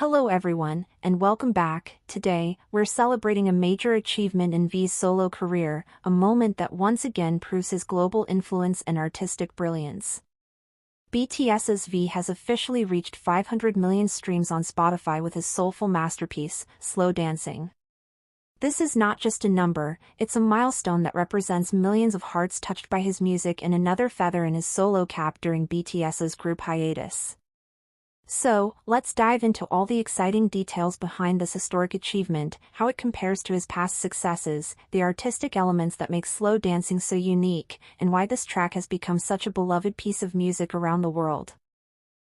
Hello everyone, and welcome back. Today, we're celebrating a major achievement in V's solo career, a moment that once again proves his global influence and artistic brilliance. BTS's V has officially reached 500 million streams on Spotify with his soulful masterpiece, Slow Dancing. This is not just a number, it's a milestone that represents millions of hearts touched by his music and another feather in his solo cap during BTS's group hiatus. So, let's dive into all the exciting details behind this historic achievement, how it compares to his past successes, the artistic elements that make Slow Dancing so unique, and why this track has become such a beloved piece of music around the world.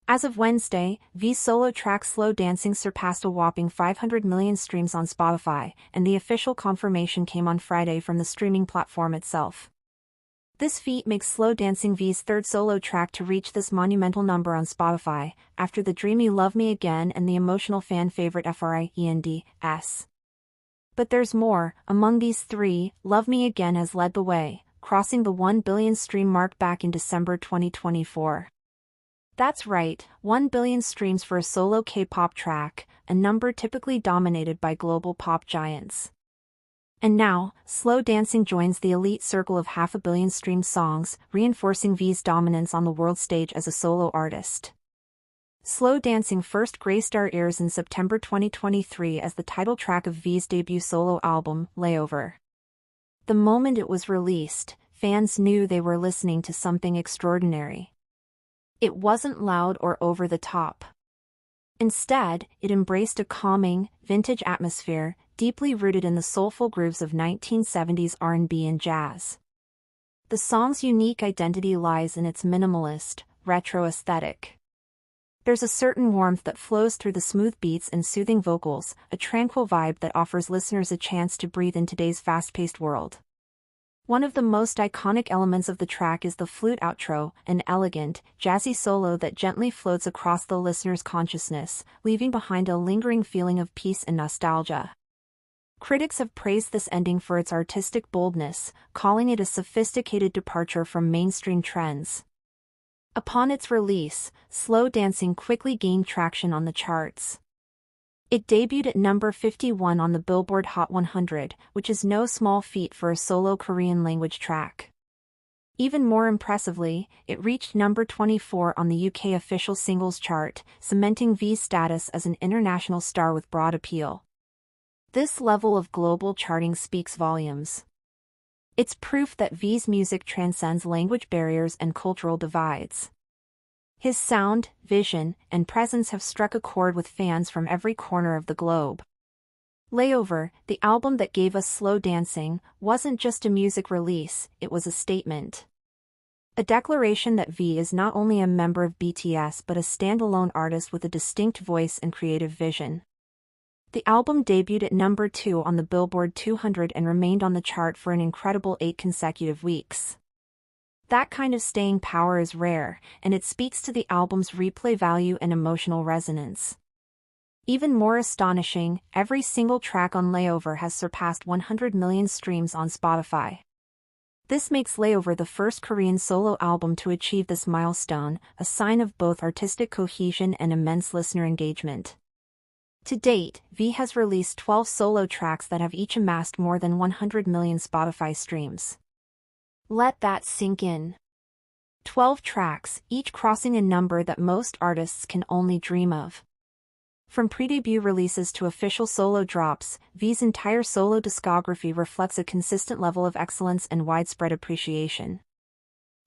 As of Wednesday, V's solo track Slow Dancing surpassed a whopping 500 million streams on Spotify, and the official confirmation came on Friday from the streaming platform itself. This feat makes Slow Dancing V's third solo track to reach this monumental number on Spotify, after the dreamy Love Me Again and the emotional fan favorite Friends. But there's more. Among these three, Love Me Again has led the way, crossing the 1 billion stream mark back in December 2024. That's right, 1 billion streams for a solo K-pop track, a number typically dominated by global pop giants. And now, Slow Dancing joins the elite circle of 500 million streamed songs, reinforcing V's dominance on the world stage as a solo artist. Slow Dancing first graced our ears in September 2023 as the title track of V's debut solo album, Layover. The moment it was released, fans knew they were listening to something extraordinary. It wasn't loud or over the top. Instead, it embraced a calming, vintage atmosphere, deeply rooted in the soulful grooves of 1970s R&B and jazz. The song's unique identity lies in its minimalist, retro aesthetic. There's a certain warmth that flows through the smooth beats and soothing vocals, a tranquil vibe that offers listeners a chance to breathe in today's fast-paced world. One of the most iconic elements of the track is the flute outro, an elegant, jazzy solo that gently floats across the listener's consciousness, leaving behind a lingering feeling of peace and nostalgia. Critics have praised this ending for its artistic boldness, calling it a sophisticated departure from mainstream trends. Upon its release, Slow Dancing quickly gained traction on the charts. It debuted at number 51 on the Billboard Hot 100, which is no small feat for a solo Korean-language track. Even more impressively, it reached number 24 on the UK official singles chart, cementing V's status as an international star with broad appeal. This level of global charting speaks volumes. It's proof that V's music transcends language barriers and cultural divides. His sound, vision, and presence have struck a chord with fans from every corner of the globe. Layover, the album that gave us Slow Dancing, wasn't just a music release, it was a statement. A declaration that V is not only a member of BTS but a standalone artist with a distinct voice and creative vision. The album debuted at number 2 on the Billboard 200 and remained on the chart for an incredible 8 consecutive weeks. That kind of staying power is rare, and it speaks to the album's replay value and emotional resonance. Even more astonishing, every single track on Layover has surpassed 100 million streams on Spotify. This makes Layover the first Korean solo album to achieve this milestone, a sign of both artistic cohesion and immense listener engagement. To date, V has released 12 solo tracks that have each amassed more than 100 million Spotify streams. Let that sink in. 12 tracks, each crossing a number that most artists can only dream of. From pre-debut releases to official solo drops, V's entire solo discography reflects a consistent level of excellence and widespread appreciation.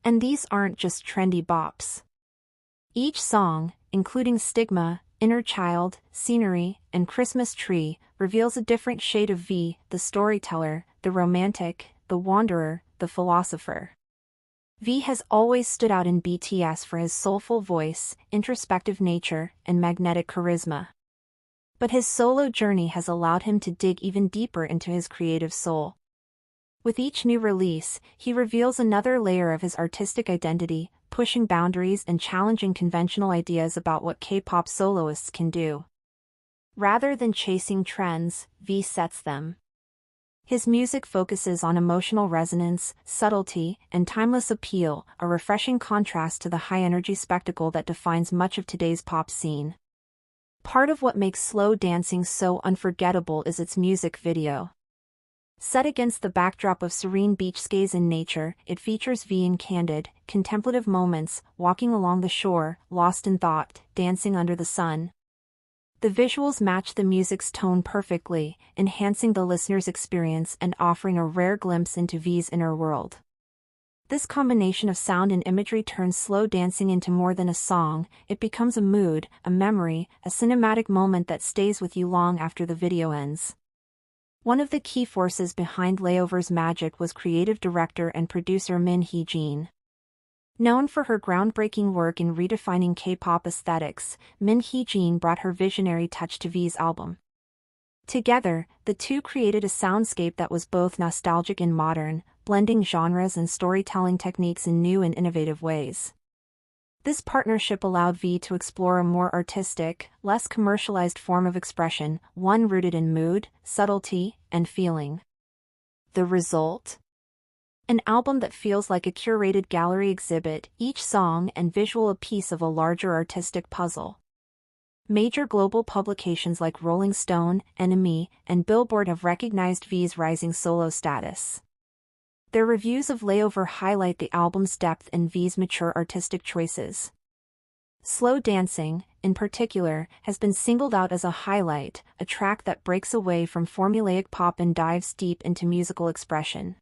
And these aren't just trendy bops. Each song, including Stigma, Inner Child, Scenery, and Christmas Tree, reveals a different shade of V, the storyteller, the romantic, the wanderer, the philosopher. V has always stood out in BTS for his soulful voice, introspective nature, and magnetic charisma. But his solo journey has allowed him to dig even deeper into his creative soul. With each new release, he reveals another layer of his artistic identity, pushing boundaries and challenging conventional ideas about what K-pop soloists can do. Rather than chasing trends, V sets them. His music focuses on emotional resonance, subtlety, and timeless appeal, a refreshing contrast to the high-energy spectacle that defines much of today's pop scene. Part of what makes Slow Dancing so unforgettable is its music video. Set against the backdrop of serene beachscapes in nature, it features V in candid, contemplative moments, walking along the shore, lost in thought, dancing under the sun. The visuals match the music's tone perfectly, enhancing the listener's experience and offering a rare glimpse into V's inner world. This combination of sound and imagery turns Slow Dancing into more than a song. It becomes a mood, a memory, a cinematic moment that stays with you long after the video ends. One of the key forces behind Layover's magic was creative director and producer Min Hee-jin. Known for her groundbreaking work in redefining K-pop aesthetics, Min Hee-jin brought her visionary touch to V's album. Together, the two created a soundscape that was both nostalgic and modern, blending genres and storytelling techniques in new and innovative ways. This partnership allowed V to explore a more artistic, less commercialized form of expression, one rooted in mood, subtlety, and feeling. The result? An album that feels like a curated gallery exhibit, each song and visual a piece of a larger artistic puzzle. Major global publications like Rolling Stone, NME, and Billboard have recognized V's rising solo status. Their reviews of Layover highlight the album's depth and V's mature artistic choices. Slow Dancing, in particular, has been singled out as a highlight, a track that breaks away from formulaic pop and dives deep into musical expression.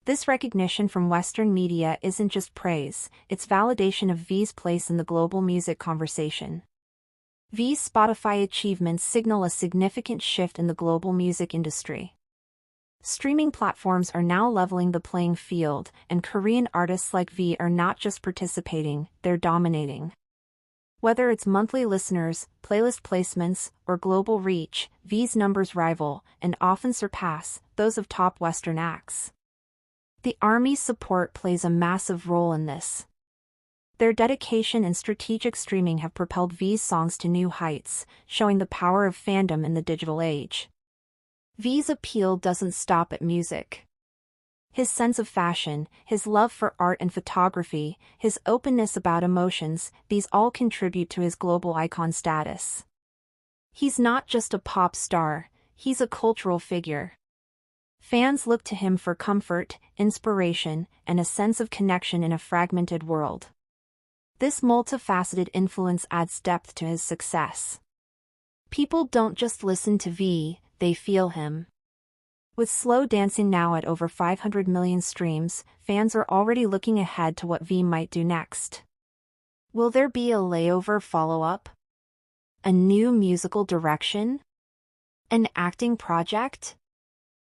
This recognition from Western media isn't just praise, it's validation of V's place in the global music conversation. V's Spotify achievements signal a significant shift in the global music industry. Streaming platforms are now leveling the playing field, and Korean artists like V are not just participating, they're dominating. Whether it's monthly listeners, playlist placements, or global reach, V's numbers rival, and often surpass, those of top Western acts. The Army's support plays a massive role in this. Their dedication and strategic streaming have propelled V's songs to new heights, showing the power of fandom in the digital age. V's appeal doesn't stop at music. His sense of fashion, his love for art and photography, his openness about emotions, these all contribute to his global icon status. He's not just a pop star, he's a cultural figure. Fans look to him for comfort, inspiration, and a sense of connection in a fragmented world. This multifaceted influence adds depth to his success. People don't just listen to V, they feel him. With Slow Dancing now at over 500 million streams, fans are already looking ahead to what V might do next. Will there be a Layover follow-up? A new musical direction? An acting project?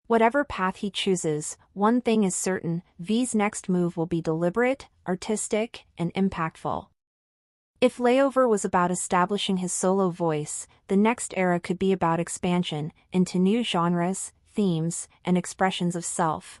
Whatever path he chooses, one thing is certain, V's next move will be deliberate, artistic, and impactful. If Layover was about establishing his solo voice, the next era could be about expansion into new genres, themes, and expressions of self.